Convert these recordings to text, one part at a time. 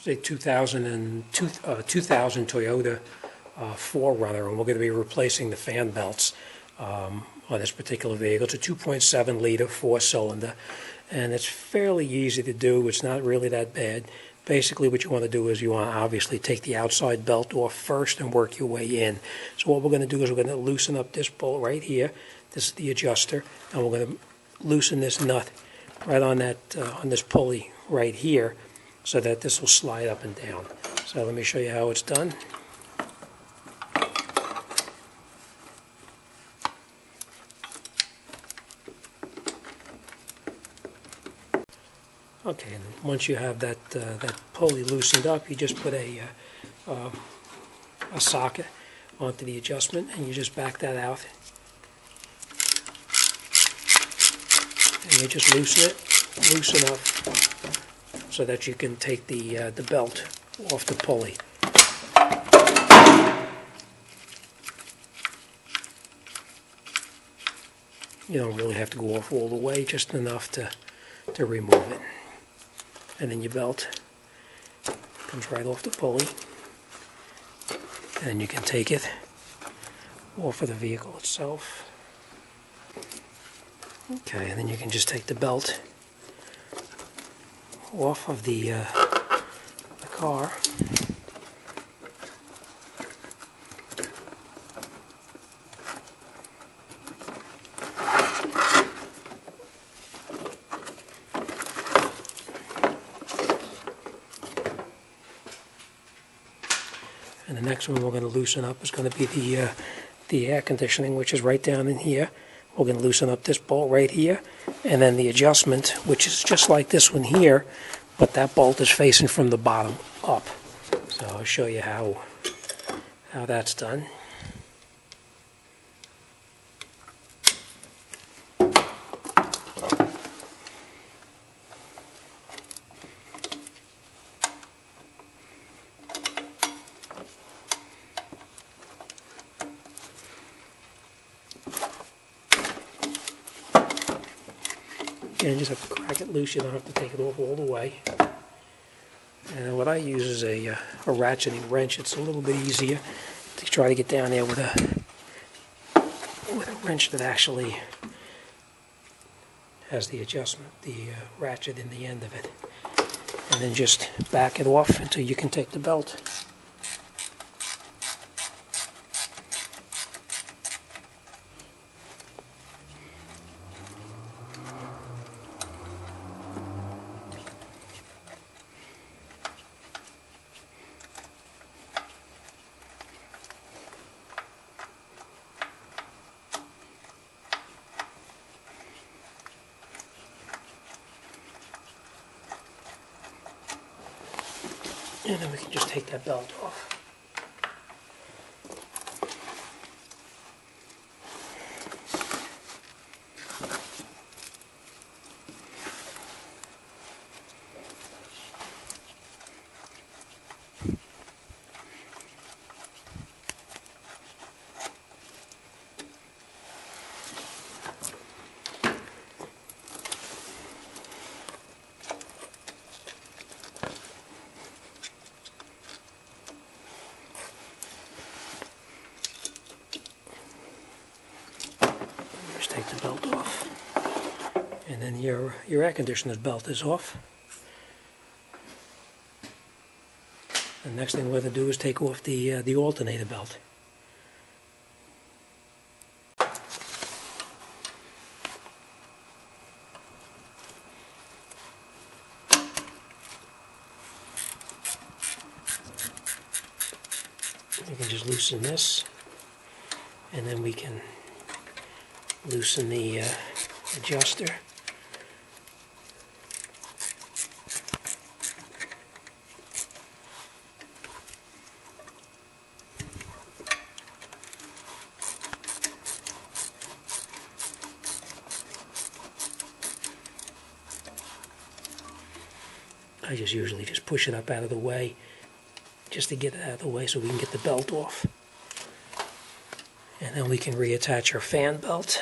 say 2000 Toyota 4Runner, and we're going to be replacing the fan belts on this particular vehicle. It's a 2.7 liter 4-cylinder, and it's fairly easy to do. It's not really that bad. Basically what you want to do is you want to obviously take the outside belt off first and work your way in. So what we're going to do is we're going to loosen up this bolt right here. This is the adjuster, and we're going to loosen this nut right on that on this pulley right here, so that this will slide up and down. So let me show you how it's done. Okay, and once you have that pulley loosened up, you just put a socket onto the adjustment, and you just back that out, and you just loosen up so that you can take the belt off the pulley. You don't really have to go off all the way, just enough to remove it. And then your belt comes right off the pulley, and you can take it off of the vehicle itself. Okay, and then you can just take the belt off of the car. And the next one we're going to loosen up is going to be the air conditioning, which is right down in here. We're going to loosen up this bolt right here, and then the adjustment, which is just like this one here, but that bolt is facing from the bottom up. So I'll show you how that's done. And you just have to crack it loose. You don't have to take it off all the way. And what I use is a ratcheting wrench. It's a little bit easier to try to get down there with a wrench that actually has the adjustment, the ratchet in the end of it. And then just back it off until you can take the belt. And then we can just take that belt off. Take the belt off, and then your air conditioner's belt is off. The next thing we're going to do is take off the alternator belt. You can just loosen this, and then we can loosen the adjuster. I just usually just push it up out of the way, just to get it out of the way so we can get the belt off. And then we can reattach our fan belt.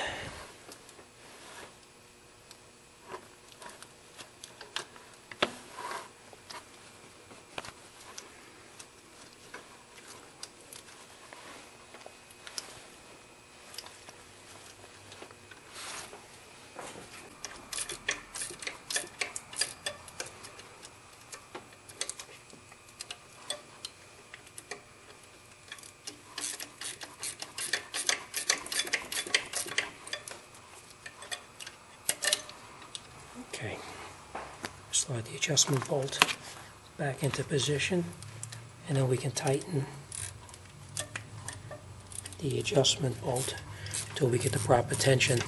adjustment bolt back into position, and then we can tighten the adjustment bolt until we get the proper tension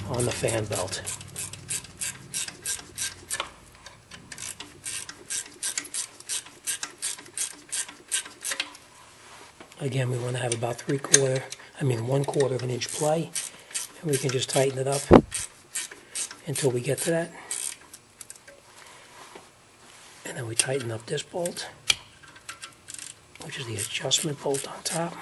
on the fan belt. Again, we want to have about 1/4 of an inch play, and we can just tighten it up until we get to that. And then we tighten up this bolt, which is the adjustment bolt on top.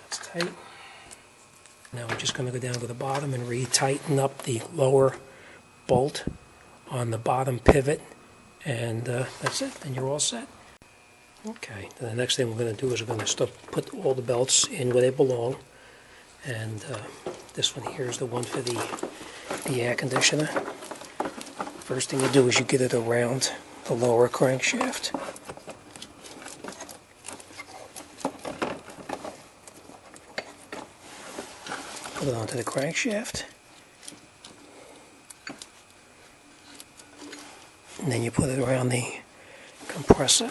That's tight. Now we're just going to go down to the bottom and retighten up the lower bolt on the bottom pivot, and that's it. Then you're all set. Okay, then the next thing we're going to do is we're going to put all the belts in where they belong, and this one here is the one for the air conditioner. First thing you do is you get it around the lower crankshaft. Put it onto the crankshaft, and then you put it around the compressor.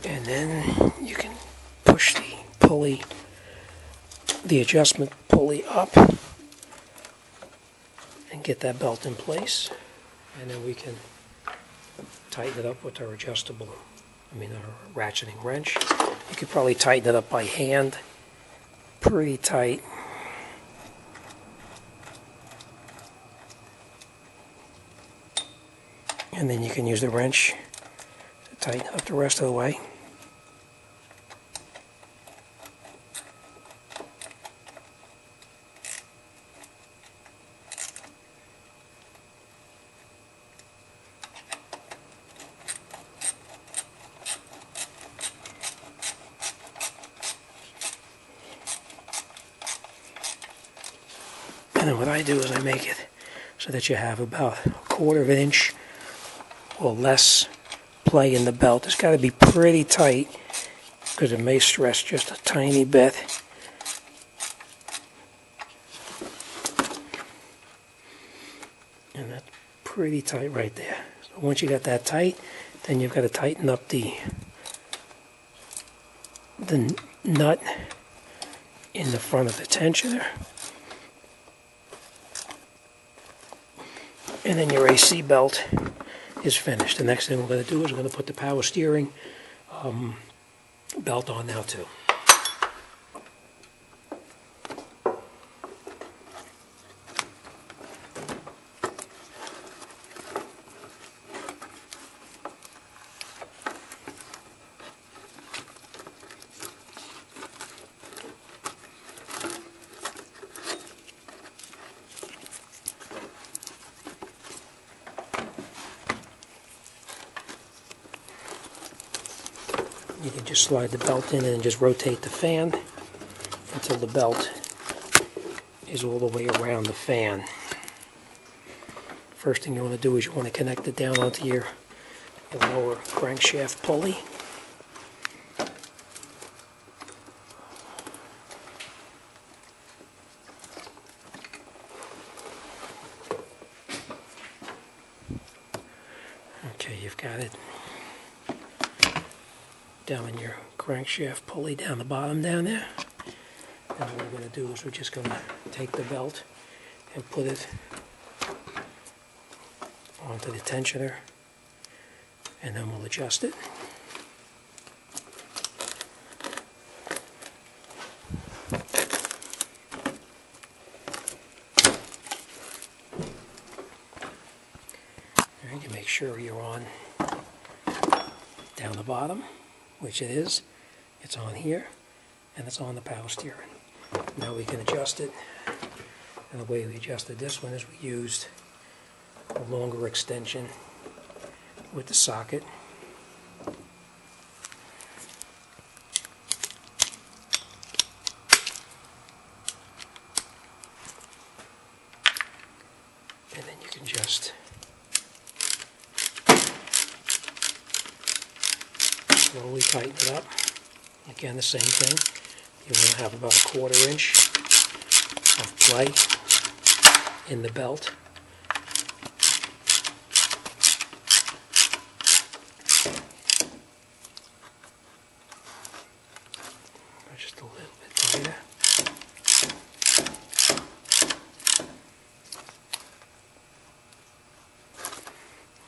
And then you can push the pulley, the adjustment pulley up, and get that belt in place. And then we can tighten it up with our our ratcheting wrench. You could probably tighten it up by hand, pretty tight. And then you can use the wrench to tighten it up the rest of the way. And then what I do is I make it so that you have about 1/4 of an inch or less play in the belt. It's got to be pretty tight because it may stress just a tiny bit. And that's pretty tight right there. So once you got that tight, then you've got to tighten up the nut in the front of the tensioner. And then your AC belt is finished. The next thing we're going to do is we're going to put the power steering belt on now too. You can just slide the belt in and just rotate the fan until the belt is all the way around the fan. First thing you want to do is you want to connect it down onto your lower crankshaft pulley. Okay, you've got it down in your crankshaft pulley down the bottom down there. And what we're going to do is we're just going to take the belt and put it onto the tensioner, and then we'll adjust it. Alright, you make sure you're on down the bottom, which it is. It's on here, and it's on the power steering. Now we can adjust it, and the way we adjusted this one is we used a longer extension with the socket. And then you can just slowly tighten it up. Again, the same thing. You want to have about a 1/4 inch of play in the belt. Just a little bit tighter.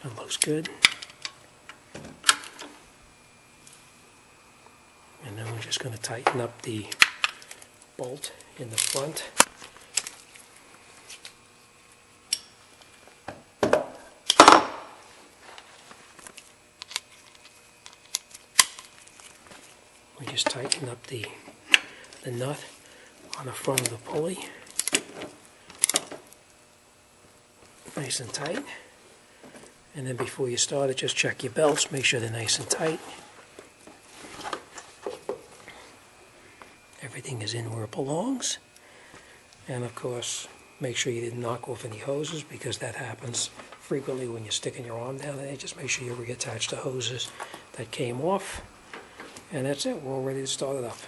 That looks good. And then we're just going to tighten up the bolt in the front. We just tighten up the nut on the front of the pulley. Nice and tight. And then before you start it, just check your belts, make sure they're nice and tight. Everything is in where it belongs. And of course, make sure you didn't knock off any hoses, because that happens frequently when you're sticking your arm down there. Just make sure you reattach the hoses that came off. And that's it, we're all ready to start it up.